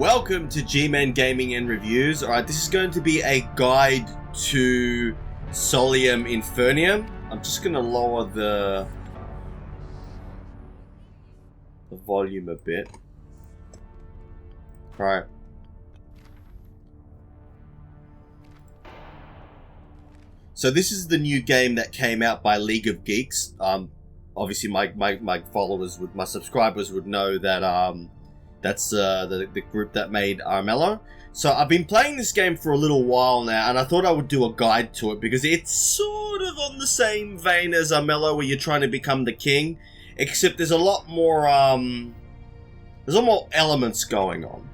Welcome to G-Men Gaming and Reviews. Alright, this is going to be a guide to Solium Infernum. I'm just going to lower the volume a bit. Alright. So this is the new game that came out by League of Geeks. Obviously my followers would, my subscribers would know that that's the group that made Armello. So I've been playing this game for a little while now, and I thought I would do a guide to it because it's sort of on the same vein as Armello, where you're trying to become the king, except there's a lot more elements going on.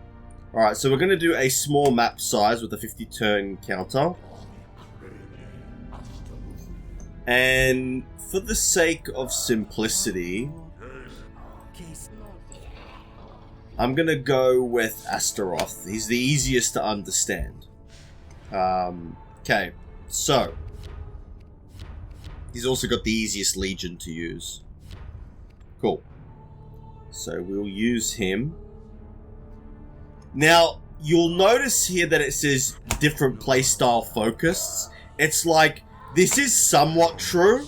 All right, so we're going to do a small map size with a 50 turn counter, and for the sake of simplicity, I'm going to go with Astaroth. He's the easiest to understand. Okay, so he's also got the easiest legion to use. Cool. So we'll use him. Now, you'll notice here that it says different playstyle focused. It's like, this is somewhat true.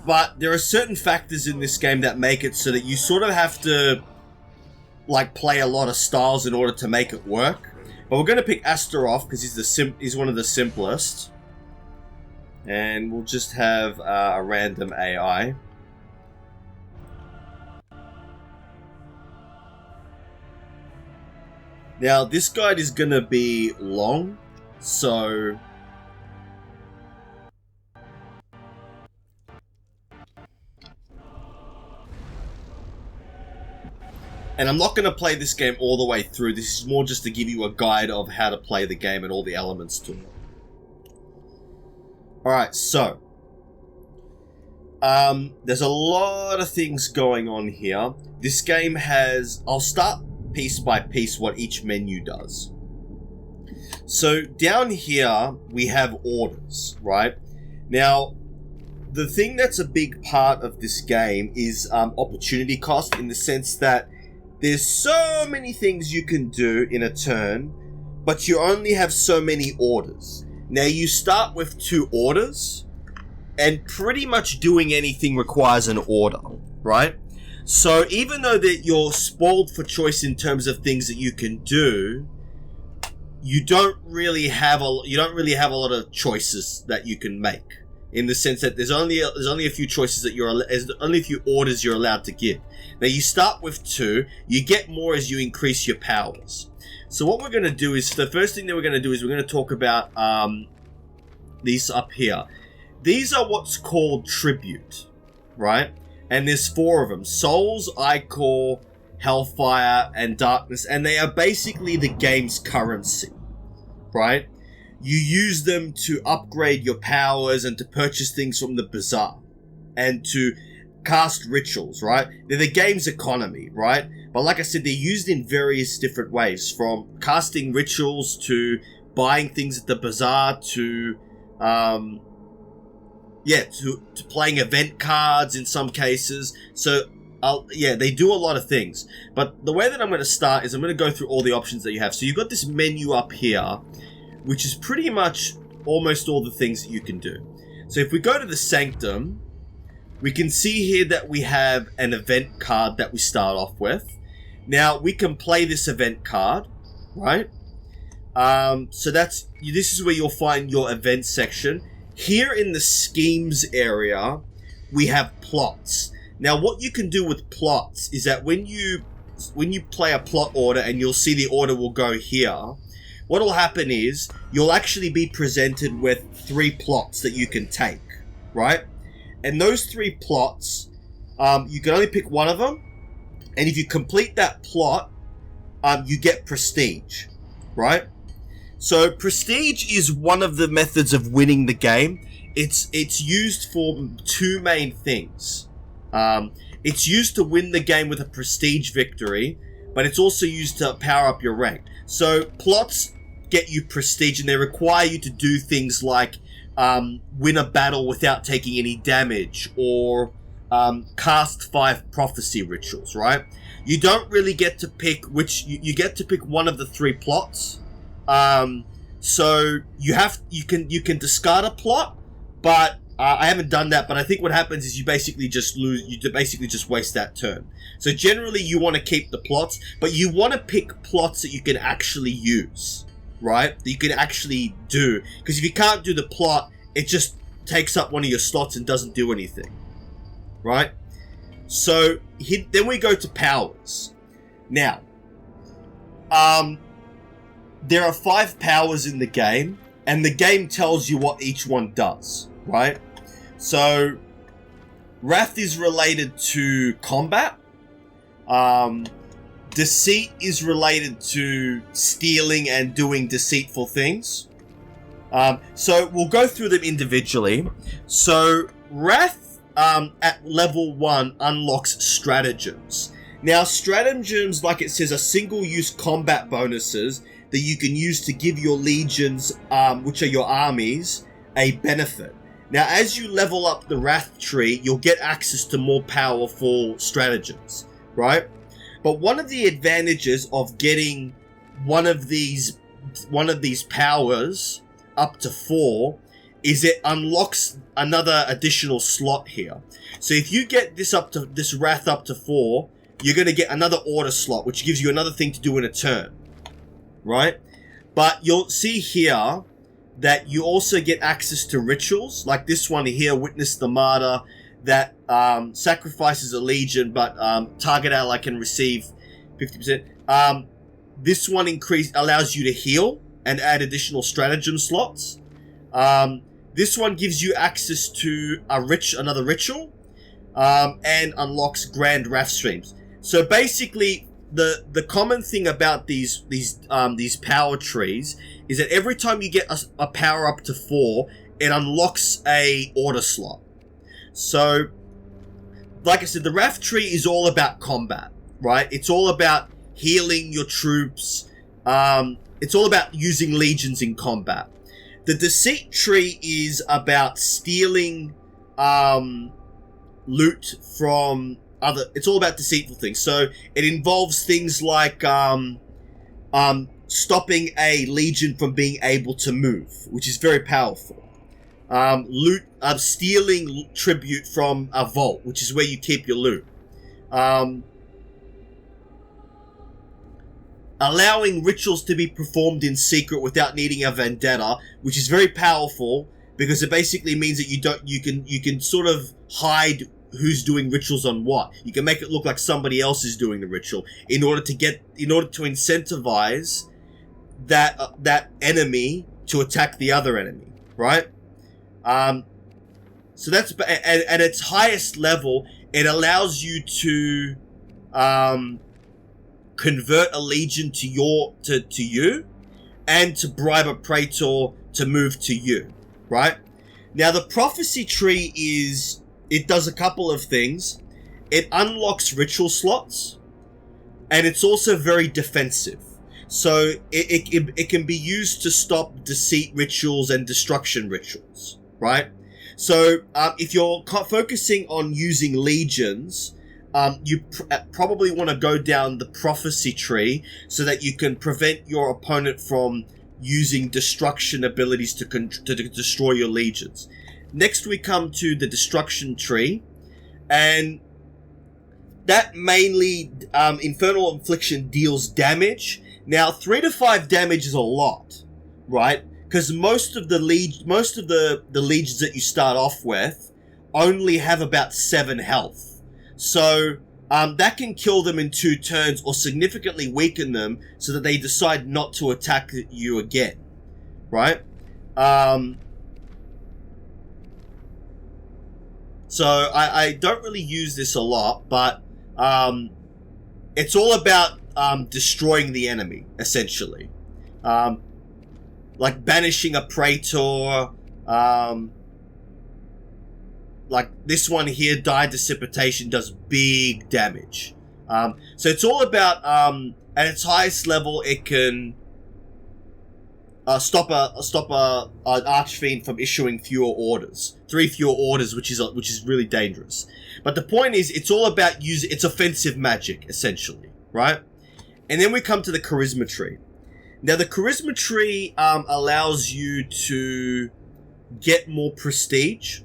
But there are certain factors in this game that make it so that you sort of have to like play a lot of styles in order to make it work. But we're going to pick Astaroth because he's one of the simplest. And we'll just have a random AI. Now, this guide is going to be long, so and I'm not going to play this game all the way through. This is more just to give you a guide of how to play the game and all the elements to it. Alright, so there's a lot of things going on here. This game has, I'll start piece by piece what each menu does. So down here we have orders, right? Now, the thing that's a big part of this game is opportunity cost, in the sense that there's so many things you can do in a turn, but you only have so many orders. Now, you start with 2 orders, and pretty much doing anything requires an order, right? So even though that you're spoiled for choice in terms of things that you can do, you don't really have a lot of choices that you can make. In the sense that there's only a few choices that there's only a few orders you're allowed to give. Now, you start with 2, you get more as you increase your powers. So what we're going to do is, the first thing that we're going to do is we're going to talk about these up here. These are what's called tribute, right? And there's 4 of them: Souls, Ichor, Hellfire, and Darkness, and they are basically the game's currency, right? You use them to upgrade your powers and to purchase things from the bazaar and to cast rituals, right? They're the game's economy, right? But like I said, they're used in various different ways, from casting rituals to buying things at the bazaar to playing event cards in some cases. So they do a lot of things. But the way that I'm going to start is I'm going to go through all the options that you have. So you've got this menu up here, which is pretty much almost all the things that you can do. So if we go to the Sanctum, we can see here that we have an event card that we start off with. Now, we can play this event card, right? So this is where you'll find your event section. Here in the schemes area, we have plots. Now, what you can do with plots is that when you play a plot order, and you'll see the order will go here, what will happen is you'll actually be presented with 3 plots that you can take, right? And those 3 plots, you can only pick one of them. And if you complete that plot, you get prestige, right? So prestige is one of the methods of winning the game. It's used for 2 main things. It's used to win the game with a prestige victory, but it's also used to power up your rank. So plots get you prestige, and they require you to do things like win a battle without taking any damage, or cast 5 prophecy rituals, right? You don't really get to pick which, you get to pick one of the 3 plots. So you can discard a plot, but I haven't done that, but I think what happens is you basically just waste that turn. So generally you want to keep the plots, but you want to pick plots that you can actually use, right? That you can actually do. Because if you can't do the plot, it just takes up one of your slots and doesn't do anything, right? So then we go to powers. Now, there are 5 powers in the game, and the game tells you what each one does, right? So, Wrath is related to combat. Deceit is related to stealing and doing deceitful things. So, we'll go through them individually. So, Wrath at level 1 unlocks stratagems. Now, stratagems, like it says, are single-use combat bonuses that you can use to give your legions, which are your armies, a benefit. Now, as you level up the Wrath tree, you'll get access to more powerful stratagems, right? But one of the advantages of getting one of these powers up to 4 is it unlocks another additional slot here. So if you get this Wrath up to 4, you're going to get another order slot, which gives you another thing to do in a turn, right? But you'll see here that you also get access to rituals, like this one here, Witness the Martyr, that sacrifices a legion, but target ally can receive 50%. This one allows you to heal and add additional stratagem slots. This one gives you access to another ritual, and unlocks Grand Wrath streams. So basically, the common thing about these power trees is that every time you get a power up to 4, it unlocks a order slot. So, like I said, the Wrath tree is all about combat, right? It's all about healing your troops. It's all about using legions in combat. The Deceit tree is about stealing loot from it's all about deceitful things. So it involves things like stopping a legion from being able to move, which is very powerful. Stealing tribute from a vault, which is where you keep your loot. Allowing rituals to be performed in secret without needing a vendetta, which is very powerful because it basically means that you can sort of hide who's doing rituals on what. You can make it look like somebody else is doing the ritual in order to incentivize that enemy to attack the other enemy, right? So that's at its highest level, it allows you to convert a legion to you, and to bribe a praetor to move to you, right? Now the prophecy tree it does a couple of things. It unlocks ritual slots, and it's also very defensive. So it can be used to stop deceit rituals and destruction rituals, right? So if you're focusing on using legions, you probably want to go down the prophecy tree so that you can prevent your opponent from using destruction abilities to destroy your legions. Next we come to the destruction tree, and that mainly Infernal Infliction deals damage. Now 3 to 5 damage is a lot, right? Because most of the legions that you start off with only have about 7 health. So that can kill them in 2 turns or significantly weaken them so that they decide not to attack you again, right? So I don't really use this a lot, but it's all about destroying the enemy, essentially. Like banishing a praetor, like this one here, Dire Dissipation, does big damage. So it's all about, at its highest level, it can an archfiend from issuing fewer orders. 3 fewer orders, which is really dangerous. But the point is, it's all about it's offensive magic, essentially, right? And then we come to the charisma tree. Now, the charisma tree allows you to get more prestige.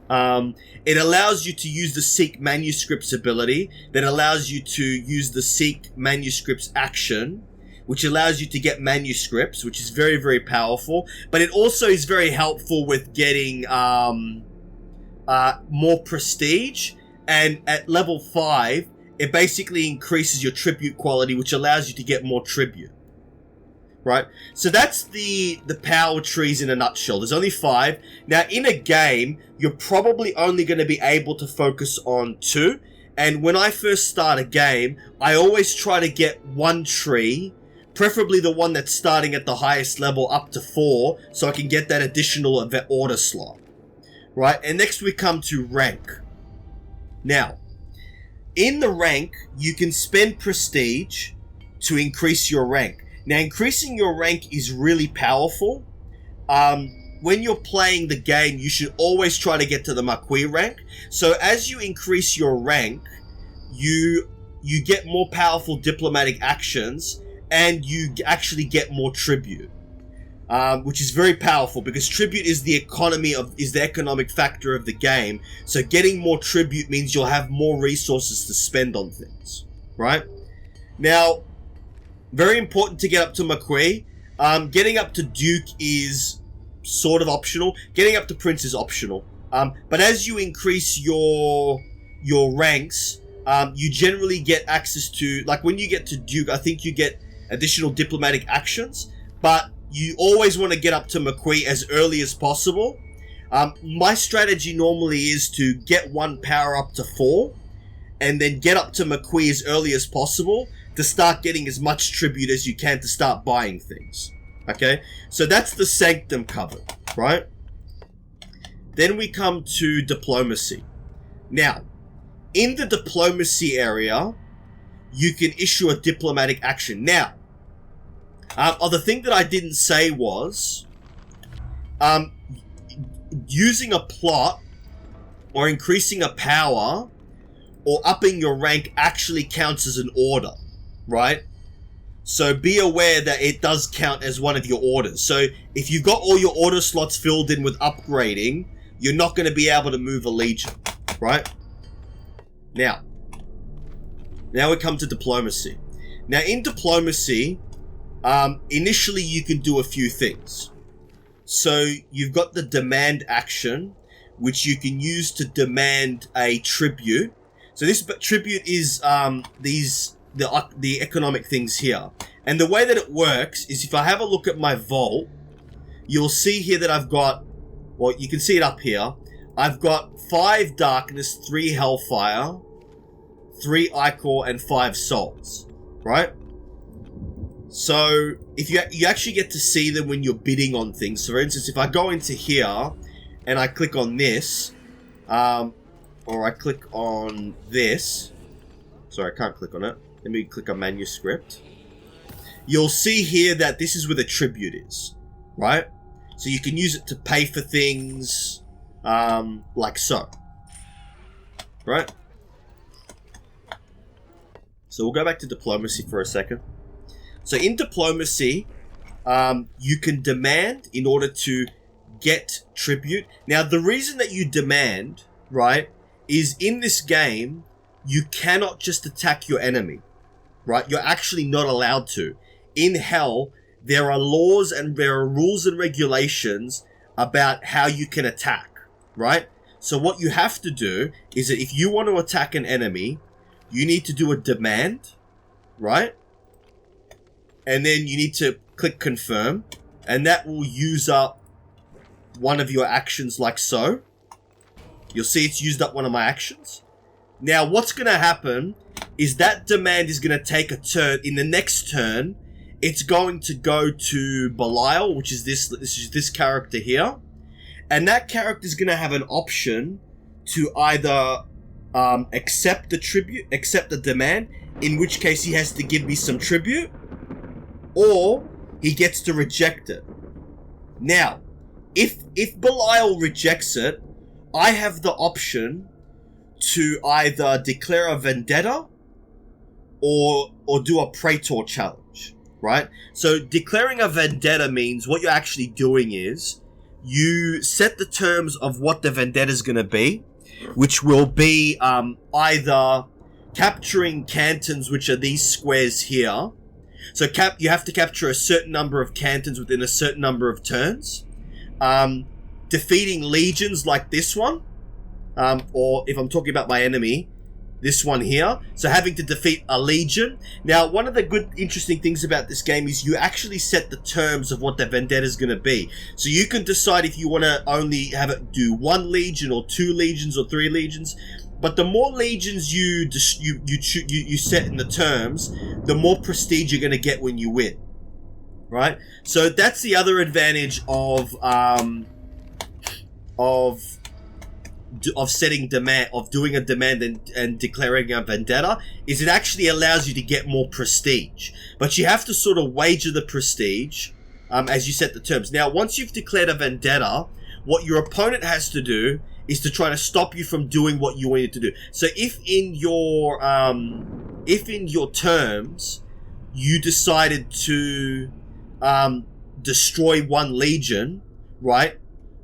It allows you to use the Seek Manuscripts ability that allows you to use the Seek Manuscripts action, which allows you to get manuscripts, which is very, very powerful. But it also is very helpful with getting more prestige. And at level 5, it basically increases your tribute quality, which allows you to get more tribute. Right? So that's the power trees in a nutshell. There's only 5. Now, in a game, you're probably only going to be able to focus on 2. And when I first start a game, I always try to get 1 tree, preferably the one that's starting at the highest level up to 4, so I can get that additional order slot. Right? And next we come to rank. Now, in the rank, you can spend prestige to increase your rank. Now, increasing your rank is really powerful. When you're playing the game, you should always try to get to the Marquis rank. So as you increase your rank, you get more powerful diplomatic actions, and you actually get more tribute, which is very powerful because tribute is the economic factor of the game. So getting more tribute means you'll have more resources to spend on things, right? Now, very important to get up to Marquis. Getting up to Duke is sort of optional. Getting up to Prince is optional. But as you increase your ranks, you generally get access to, like when you get to Duke, I think you get additional diplomatic actions, but you always want to get up to Marquis as early as possible. My strategy normally is to get 1 power up to 4, and then get up to Marquis as early as possible to start getting as much tribute as you can to start buying things. Okay? So that's the Sanctum covered, right? Then we come to diplomacy. Now, in the diplomacy area, you can issue a diplomatic action. Now, the thing that I didn't say was, using a plot or increasing a power or upping your rank actually counts as an order, right? So be aware that it does count as one of your orders. So if you've got all your order slots filled in with upgrading, you're not going to be able to move a legion, right? Now we come to diplomacy. Now, in diplomacy, initially you can do a few things. So you've got the demand action, which you can use to demand a tribute. So this tribute is the economic things here. And the way that it works is if I have a look at my vault, you'll see here that I've got, well, you can see it up here. I've got 5 darkness, 3 hellfire, 3 ichor, and 5 souls, right? So if you actually get to see them when you're bidding on things. So for instance, if I go into here and I click on this, or I click on this, sorry, I can't click on it. Let me click on manuscript. You'll see here that this is where the tribute is, right? So you can use it to pay for things, like so, right? So we'll go back to diplomacy for a second. So in diplomacy, you can demand in order to get tribute. Now, the reason that you demand, right, is in this game, you cannot just attack your enemy, right? You're actually not allowed to. In Hell, there are laws and there are rules and regulations about how you can attack, right? So what you have to do is that if you want to attack an enemy, you need to do a demand, right? And then you need to click confirm, and that will use up one of your actions like so. You'll see it's used up one of my actions. Now, what's going to happen is that demand is going to take a turn. In the next turn, it's going to go to Belial, which is this character here. And that character is going to have an option to either accept the tribute, accept the demand, in which case he has to give me some tribute, or he gets to reject it. Now, if Belial rejects it, I have the option to either declare a vendetta or do a praetor challenge, right? So declaring a vendetta means what you're actually doing is you set the terms of what the vendetta is going to be, which will be either capturing cantons, which are these squares here. So you have to capture a certain number of cantons within a certain number of turns. Defeating legions like this one, or if I'm talking about my enemy, this one here. So having to defeat a legion. Now, one of the good, interesting things about this game is you actually set the terms of what the vendetta is going to be. So you can decide if you want to only have it do 1 legion or 2 legions or 3 legions. But the more legions you set in the terms, the more prestige you're going to get when you win, right? So that's the other advantage of setting demand, of doing a demand and declaring a vendetta, is it actually allows you to get more prestige. But you have to sort of wager the prestige as you set the terms. Now, once you've declared a vendetta, what your opponent has to do is to try to stop you from doing what you wanted to do. So if in your terms you decided to destroy 1 legion, right?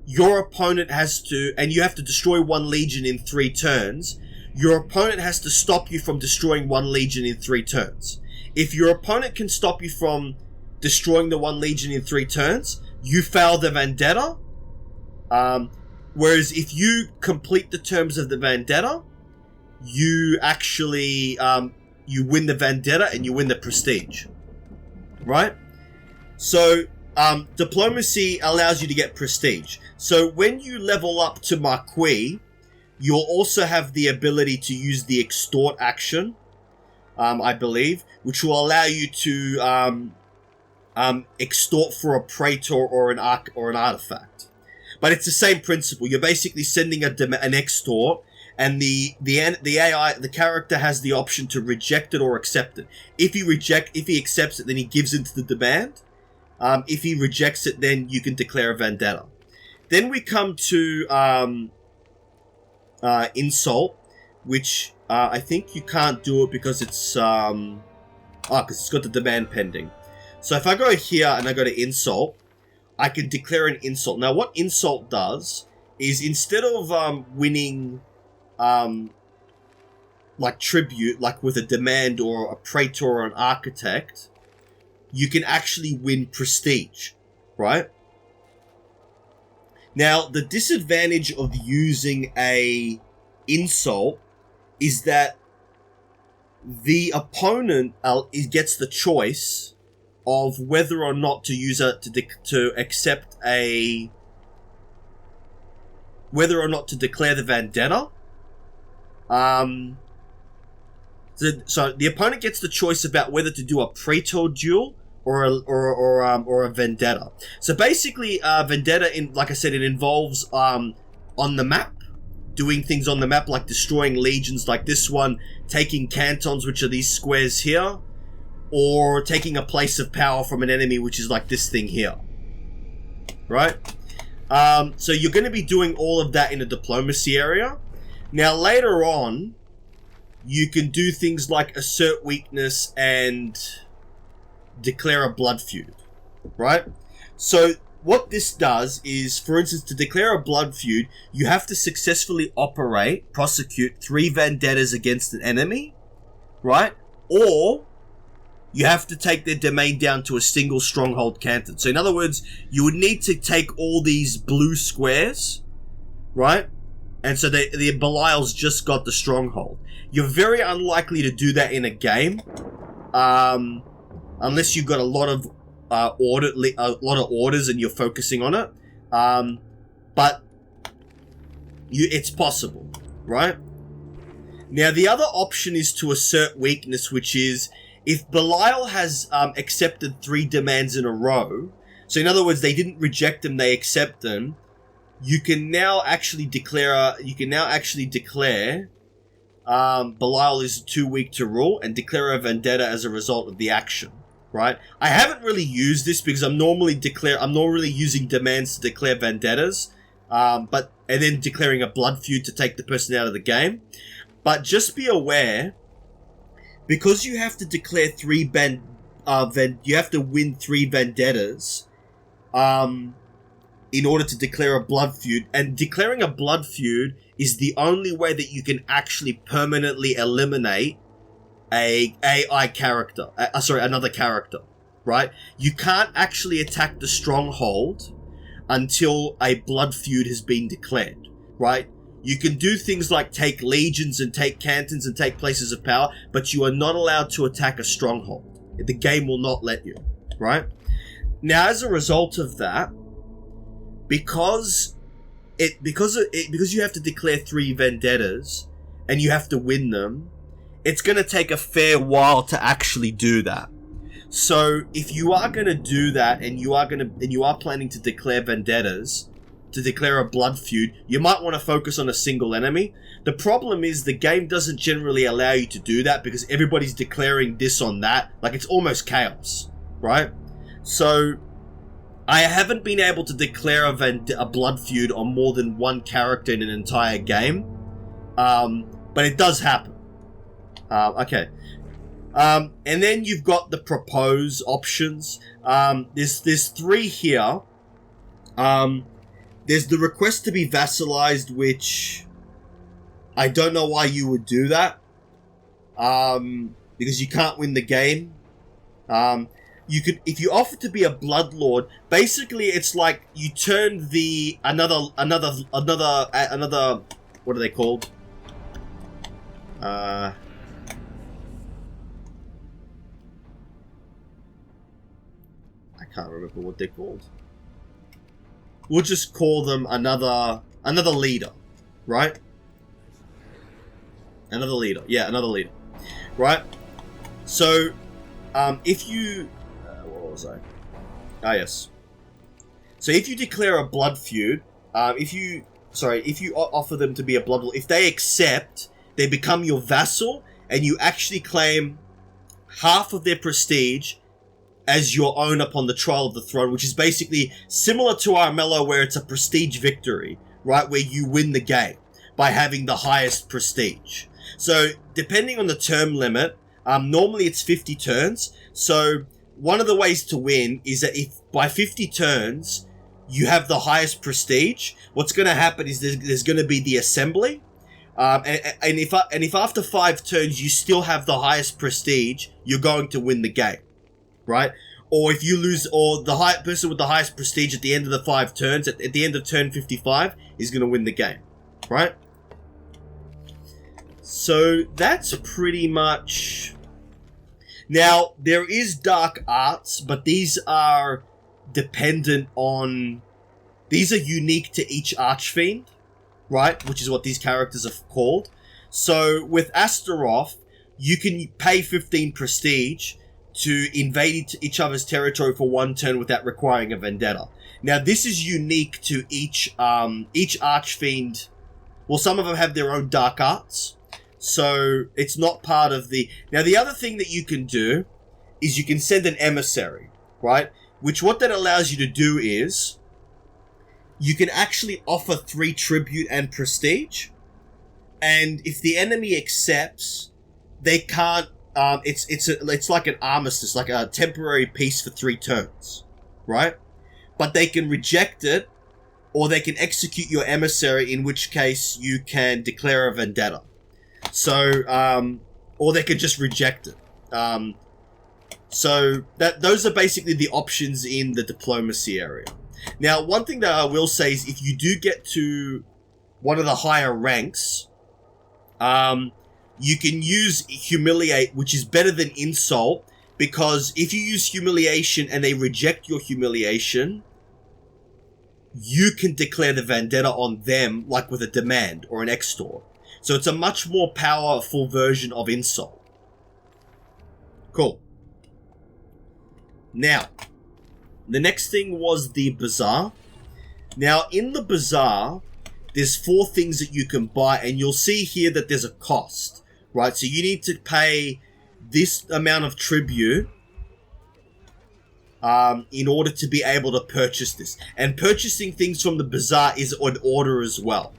Your opponent has to, and you have to destroy 1 legion in 3 turns. Your opponent has to stop you from destroying 1 legion in 3 turns. If your opponent can stop you from destroying the 1 legion in 3 turns, you fail the vendetta. Whereas if you complete the terms of the vendetta, you actually you win the vendetta and you win the prestige, right? So diplomacy allows you to get prestige. So when you level up to Marquis, you'll also have the ability to use the extort action, I believe, which will allow you to extort for a praetor or an artifact. But it's the same principle. You're basically sending an extort, and the AI, the character, has the option to reject it or accept it. If he accepts it, then he gives into the demand. If he rejects it, then you can declare a vendetta. Then we come to insult, which I think you can't do it because it's because it's got the demand pending. So if I go here and I go to insult, I can declare an insult. Now, what insult does is instead of winning like tribute, like with a demand or a praetor or an architect, you can actually win prestige, right? Now, the disadvantage of using a insult is that the opponent gets the choice of whether or not to use it to accept whether or not to declare the vendetta. So the opponent gets the choice about whether to do a praetor duel or a vendetta. So basically, vendetta, like I said, it involves on the map, doing things on the map like destroying legions like this one, taking cantons, which are these squares here, or taking a place of power from an enemy, which is like this thing here, right? So you're going to be doing all of that in a diplomacy area. Now later on, you can do things like assert weakness and declare a blood feud, right? So what this does is, for instance, to declare a blood feud, you have to successfully prosecute 3 vendettas against an enemy, right? Or you have to take their domain down to a single stronghold canton. So in other words, you would need to take all these blue squares, right? And so the Belial's just got the stronghold. You're very unlikely to do that in a game, unless you've got a lot of orders and you're focusing on it. But it's possible, right? Now the other option is to assert weakness, which is if Belial has accepted 3 demands in a row. So in other words, they didn't reject them; they accept them. You can now actually declare. Belial is too weak to rule, and declare a vendetta as a result of the action. right? I haven't really used this because I'm normally using demands to declare vendettas, and then declaring a blood feud to take the person out of the game. But just be aware, because you have to declare you have to win 3 vendettas, in order to declare a blood feud, and declaring a blood feud is the only way that you can actually permanently eliminate another character, right? You can't actually attack the stronghold until a blood feud has been declared, right? You can do things like take legions and take cantons and take places of power, but you are not allowed to attack a stronghold. The game will not let you, right? Now, as a result of that, because you have to declare 3 vendettas and you have to win them, it's going to take a fair while to actually do that. So if you are going to do that and you are planning to declare vendettas, to declare a blood feud, you might want to focus on a single enemy. The problem is the game doesn't generally allow you to do that because everybody's declaring this on that. Like, it's almost chaos, right? So I haven't been able to declare a blood feud on more than one character in an entire game, but it does happen. Okay. And then you've got the propose options. There's 3 here. There's the request to be vassalized, which I don't know why you would do that. Because you can't win the game. You could, if you offer to be a bloodlord, basically it's like you turn another, what are they called? I can't remember what they're called. We'll just call them another leader, right? Another leader. Yeah, another leader. Right? So, if you... what was I? Ah, yes. So if you declare a blood feud, if you offer them to be a blood lord, if they accept, they become your vassal, and you actually claim half of their prestige as your own upon the trial of the throne, which is basically similar to Armello, where it's a prestige victory, right? Where you win the game by having the highest prestige. So, depending on the term limit, normally it's 50 turns. So, one of the ways to win is that if by 50 turns, you have the highest prestige, what's going to happen is there's going to be the assembly. And if after 5 turns you still have the highest prestige, you're going to win the game. Right? Or if you lose, or the person with the highest prestige at the end of the 5 turns, at the end of turn 55, is going to win the game. Right? So, that's pretty much... Now, there is dark arts, but these are dependent on... These are unique to each archfiend, right? Which is what these characters are called. So, with Astaroth, you can pay 15 prestige to invade each other's territory for 1 turn without requiring a vendetta. Now, this is unique to each archfiend. Well, some of them have their own dark arts, so it's not part of the... Now, the other thing that you can do is you can send an emissary, right? Which what that allows you to do is you can actually offer 3 tribute and prestige, and if the enemy accepts, they can't... It's like an armistice, like a temporary peace for 3 turns, right? But they can reject it, or they can execute your emissary, in which case you can declare a vendetta. So, or they could just reject it. So those are basically the options in the diplomacy area. Now, one thing that I will say is if you do get to one of the higher ranks, you can use humiliate, which is better than insult, because if you use humiliation and they reject your humiliation, you can declare the vendetta on them, like with a demand or an extort. So it's a much more powerful version of insult. Cool. Now, the next thing was the bazaar. Now, in the bazaar, there's 4 things that you can buy, and you'll see here that there's a cost. Right, so you need to pay this amount of tribute in order to be able to purchase this. And purchasing things from the bazaar is an order as well.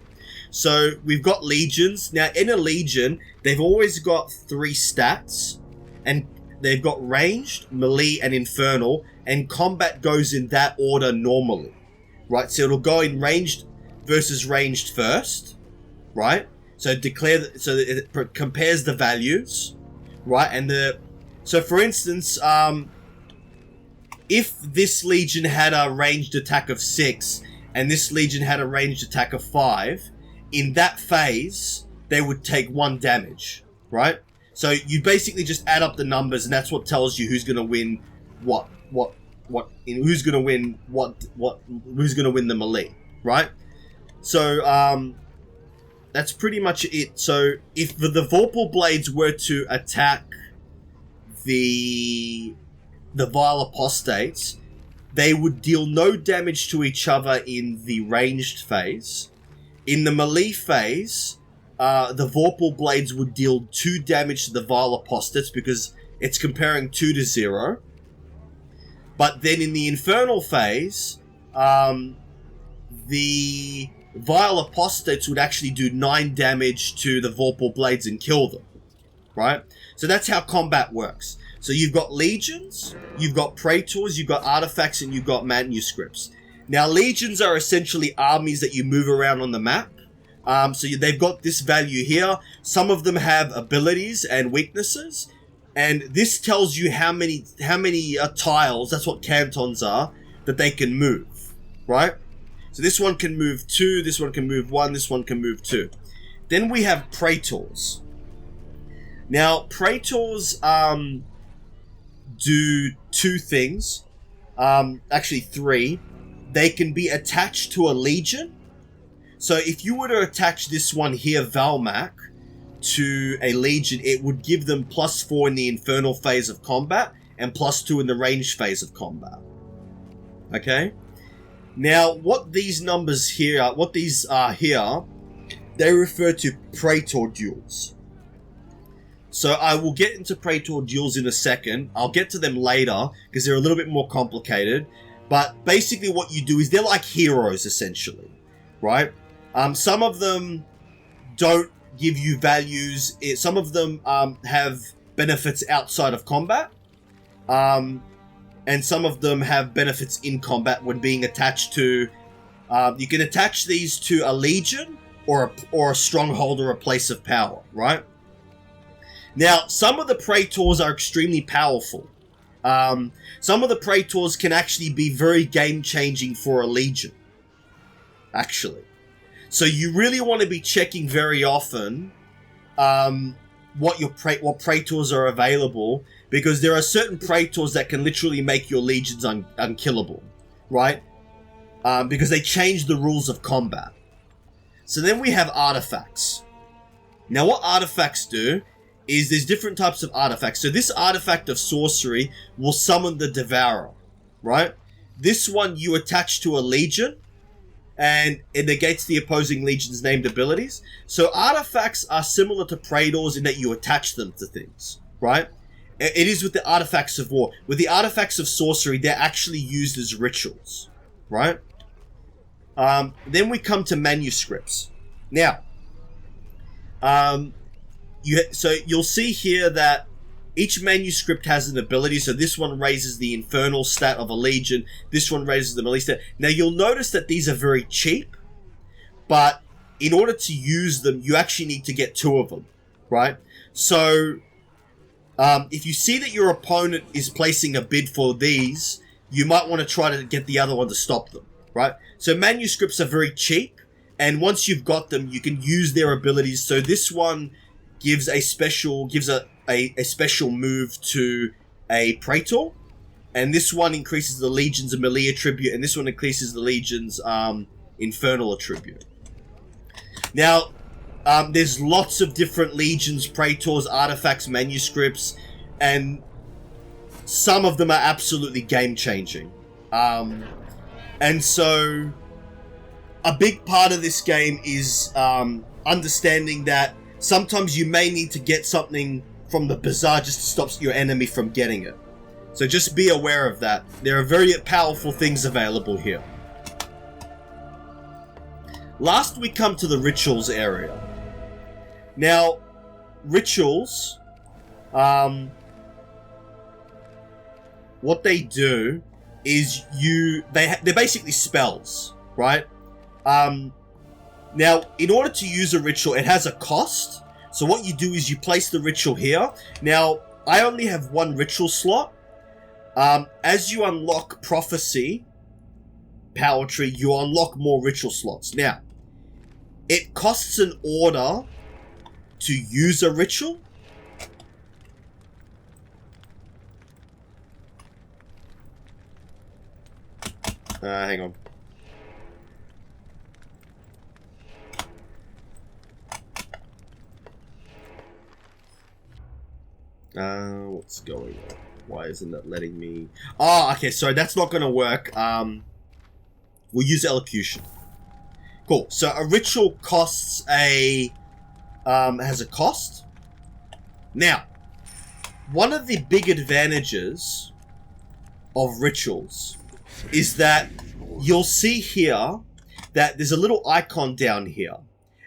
So we've got legions. Now in a legion, they've always got 3 stats, and they've got ranged, melee, and infernal, and combat goes in that order normally, right? So it'll go in ranged versus ranged first, right? So so it compares the values, right? And so for instance, if this legion had a ranged attack of 6 and this legion had a ranged attack of 5, in that phase they would take 1 damage, right? So you basically just add up the numbers, and that's what tells you who's going to win who's going to win who's going to win the melee, right? So that's pretty much it. So if the Vorpal Blades were to attack the Vile Apostates, they would deal no damage to each other in the ranged phase. In the melee phase, the Vorpal Blades would deal 2 damage to the Vile Apostates because it's comparing 2 to 0. But then in the Infernal phase, the Vile Apostates would actually do 9 damage to the Vorpal Blades and kill them, right? So that's how combat works. So you've got legions, you've got praetors, you've got artifacts, and you've got manuscripts. Now, legions are essentially armies that you move around on the map. So they've got this value here. Some of them have abilities and weaknesses, and this tells you how many tiles, that's what cantons are, that they can move, right? So this one can move 2, this one can move 1, this one can move 2. Then we have praetors. Now, praetors do 2 things, actually 3. They can be attached to a legion. So if you were to attach this one here, Valmak, to a legion, it would give them +4 in the infernal phase of combat and +2 in the ranged phase of combat. Okay? Now, what these numbers here, they refer to praetor duels. So I will get into praetor duels in a second. I'll get to them later because they're a little bit more complicated. But basically what you do is they're like heroes, essentially, right? Some of them don't give you values. Some of them have benefits outside of combat. And some of them have benefits in combat when being attached to... you can attach these to a legion or a stronghold or a place of power, right? Now, some of the praetors are extremely powerful. Some of the praetors can actually be very game-changing for a legion, actually. So you really want to be checking very often what praetors are available, because there are certain praetors that can literally make your legions unkillable, right? Because they change the rules of combat. So then we have artifacts. Now, what artifacts do is there's different types of artifacts. So this artifact of sorcery will summon the Devourer, right? This one you attach to a legion, and it negates the opposing legion's named abilities. So artifacts are similar to praetors in that you attach them to things, right? It is with the artifacts of war. With the artifacts of sorcery, they're actually used as rituals, right? Then we come to manuscripts. Now, so you'll see here that each manuscript has an ability. So this one raises the infernal stat of a legion. This one raises the melee stat. Now you'll notice that these are very cheap, but in order to use them, you actually need to get 2 of them, right? So if you see that your opponent is placing a bid for these, you might want to try to get the other one to stop them, right? So manuscripts are very cheap, and once you've got them, you can use their abilities. So this one gives a special move to a praetor, and this one increases the legion's melee attribute, and this one increases the legion's infernal attribute. Now, there's lots of different legions, praetors, artifacts, manuscripts, and some of them are absolutely game-changing. And so, a big part of this game is understanding that sometimes you may need to get something from the bazaar just to stop your enemy from getting it, So just be aware of that. There are very powerful things available here. Last we come to the rituals area. Now, rituals, what they do is they're basically spells, right? Now, in order to use a ritual, it has a cost. So what you do is you place the ritual here. Now, I only have one ritual slot. As you unlock prophecy, power tree, you unlock more ritual slots. Now, it costs an order to use a ritual. Hang on. What's going on? Why isn't it letting me... Oh, okay, so that's not going to work. We'll use elocution. Cool. So a ritual costs has a cost. Now, one of the big advantages of rituals is that you'll see here that there's a little icon down here.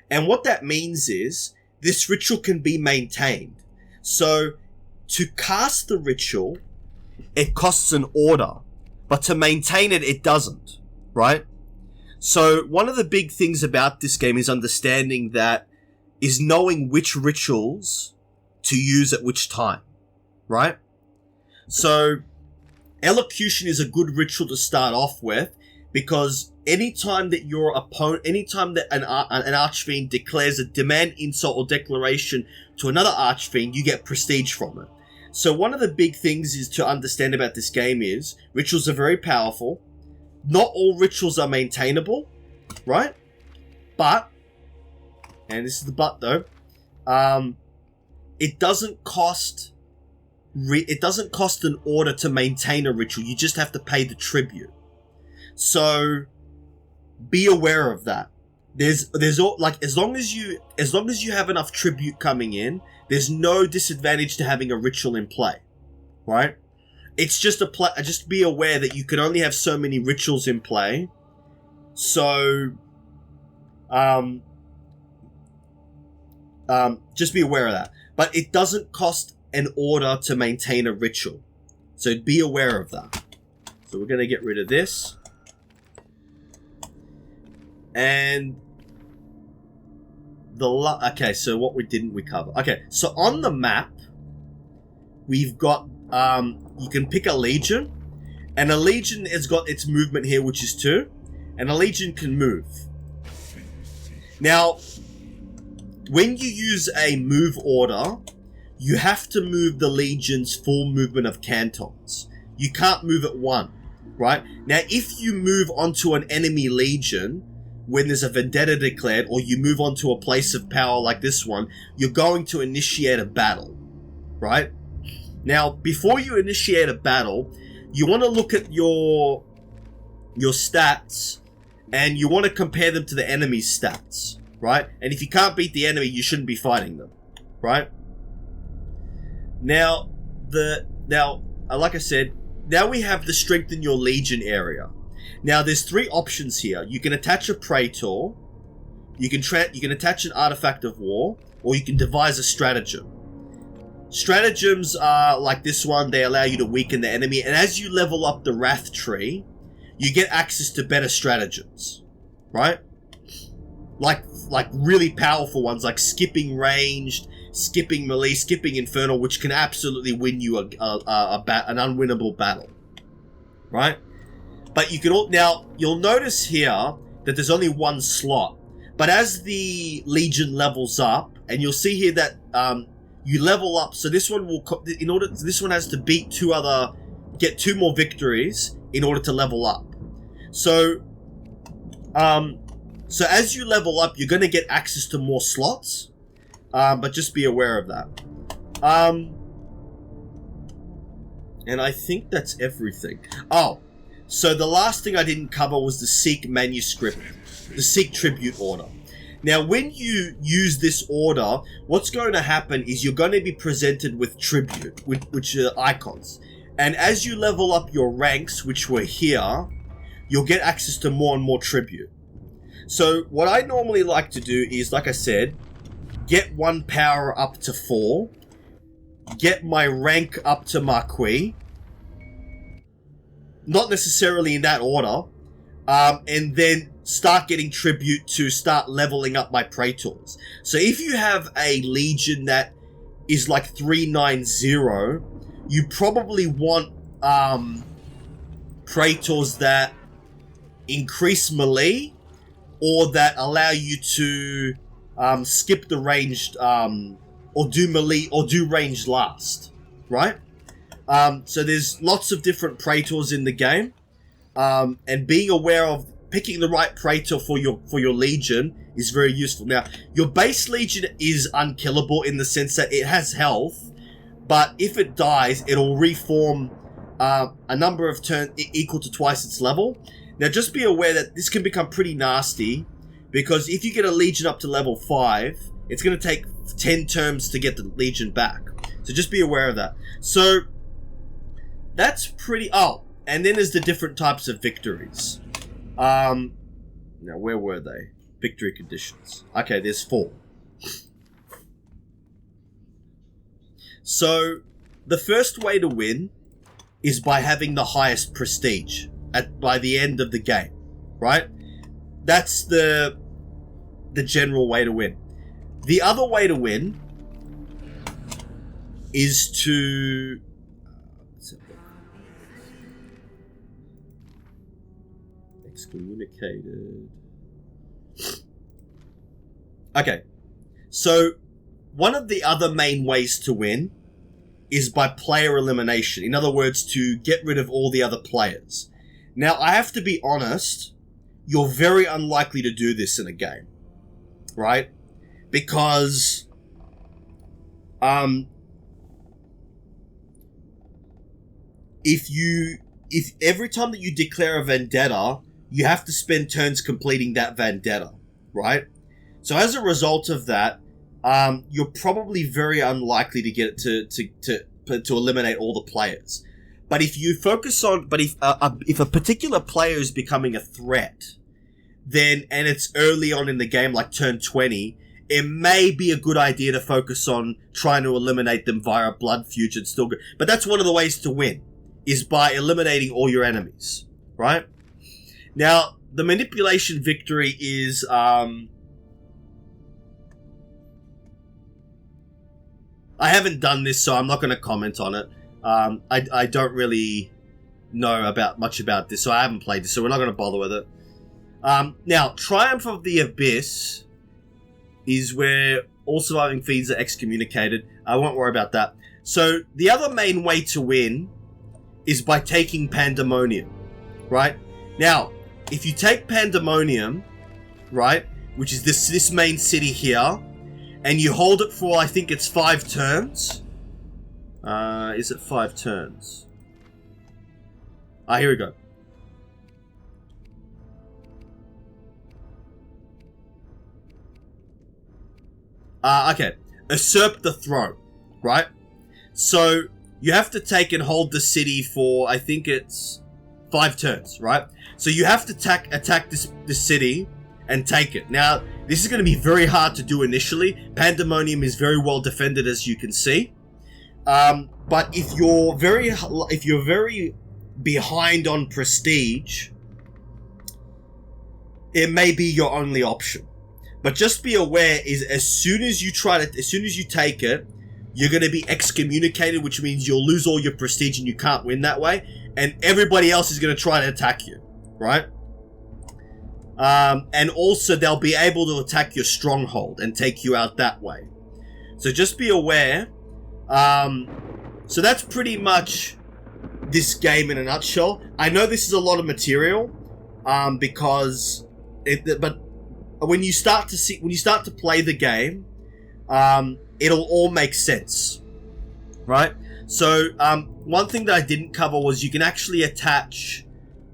And what that means is this ritual can be maintained. So to cast the ritual, it costs an order, but to maintain it, it doesn't, right? So one of the big things about this game is understanding that, is knowing which rituals to use at which time, right? So elocution is a good ritual to start off with, because anytime that your opponent, anytime that an archfiend declares a demand, insult, or declaration to another archfiend, you get prestige from it. So one of the big things is to understand about this game is rituals are very powerful. Not all rituals are maintainable, right? But, and this is the but though, it doesn't cost an order to maintain a ritual. You just have to pay the tribute. So be aware of that. There's all, like, as long as you have enough tribute coming in, there's no disadvantage to having a ritual in play, right? It's just just be aware that you can only have so many rituals in play. So just be aware of that. But it doesn't cost an order to maintain a ritual. So be aware of that. So we're going to get rid of this. And okay, so what didn't we cover? Okay, so on the map, we've got, you can pick a legion, and a legion has got its movement here, which is 2, and a legion can move. Now, when you use a move order, you have to move the legion's full movement of cantons. You can't move at 1, right? Now, if you move onto an enemy legion when there's a vendetta declared, or you move onto a place of power like this one, you're going to initiate a battle, right? Now, before you initiate a battle, you want to look at your stats, and you want to compare them to the enemy's stats, right? And if you can't beat the enemy, you shouldn't be fighting them, right? Now, like I said, now we have the strengthen your legion area. Now, there's 3 options here. You can attach a praetor, you can attach an artifact of war, or you can devise a stratagem. Stratagems are like this one. They allow you to weaken the enemy, and as you level up the wrath tree, you get access to better stratagems, right? Like really powerful ones, like skipping ranged, skipping melee, skipping infernal, which can absolutely win you an unwinnable battle, right? But you can now you'll notice here that there's only 1 slot, but as the legion levels up, and you'll see here that you level up. So this one this one has to beat get 2 more victories in order to level up. So so as you level up, you're going to get access to more slots, but just be aware of that. And I think that's everything. Oh. So the last thing I didn't cover was the Seek manuscript, the Seek tribute order. Now, when you use this order, what's going to happen is you're going to be presented with tribute, which are icons. And as you level up your ranks, which were here, you'll get access to more and more tribute. So what I normally like to do is, like I said, get 1 power up to 4, get my rank up to Marquis, not necessarily in that order, and then start getting tribute to start leveling up my praetors. So if you have a legion that is like 390, you probably want praetors that increase melee or that allow you to skip the ranged or do melee or do ranged last, right? So there's lots of different praetors in the game, and being aware of picking the right praetor for your legion is very useful. Now, your base legion is unkillable in the sense that it has health, but if it dies, it'll reform a number of turns equal to twice its level. Now, just be aware that this can become pretty nasty, because if you get a legion up to level 5, it's going to take 10 turns to get the legion back. So just be aware of that. So that's pretty... Oh, and then there's the different types of victories. Now, where were they? Victory conditions. Okay, there's 4. So, the first way to win is by having the highest prestige by the end of the game, right? That's the general way to win. The other way to win is to... Excommunicated. Okay, so one of the other main ways to win is by player elimination. In other words, to get rid of all the other players. Now, I have to be honest, you're very unlikely to do this in a game, right? Because if every time that you declare a vendetta, you have to spend turns completing that vendetta, right? So as a result of that, you're probably very unlikely to get to eliminate all the players. But if you focus on, if a particular player is becoming a threat, then, and it's early on in the game, like turn 20, it may be a good idea to focus on trying to eliminate them via blood feud and still go. But that's one of the ways to win, is by eliminating all your enemies, right? Now, the manipulation victory is, I haven't done this, so I'm not going to comment on it. I don't really know much about this, so I haven't played this, so we're not going to bother with it. Now, Triumph of the Abyss is where all surviving fiends are excommunicated. I won't worry about that. So, the other main way to win is by taking Pandemonium, right? Now, if you take Pandemonium, right, which is this main city here, and you hold it for, I think it's 5 turns. Is it 5 turns? Here we go. Okay. Usurp the throne, right? So, you have to take and hold the city for, I think it's 5 turns, right? So you have to attack this city and take it. Now, this is going to be very hard to do initially. Pandemonium is very well defended, as you can see. But if you're very behind on prestige, it may be your only option. But just be aware, is as soon as you take it, you're going to be excommunicated, which means you'll lose all your prestige and you can't win that way. And everybody else is going to try to attack you, right? And also they'll be able to attack your stronghold and take you out that way. So just be aware. So that's pretty much this game in a nutshell. I know this is a lot of material, because but when you start to play the game, it'll all make sense, right? So, one thing that I didn't cover was you can actually attach,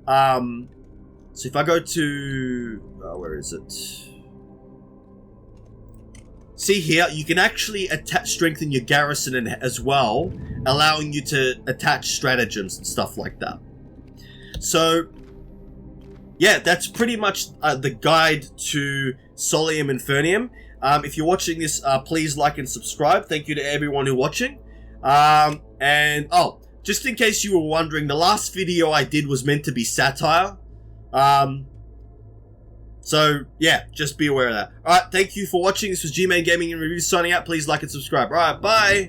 so if I go to, where is it? see here, you can actually strengthen your garrison as well, allowing you to attach stratagems and stuff like that. So, yeah, that's pretty much the guide to Solium Infernum. If you're watching this, please like and subscribe. Thank you to everyone who's watching. Just in case you were wondering, the last video I did was meant to be satire. So, yeah, just be aware of that. Alright, thank you for watching. This was G-Man Gaming and Reviews signing out. Please like and subscribe. Alright, bye!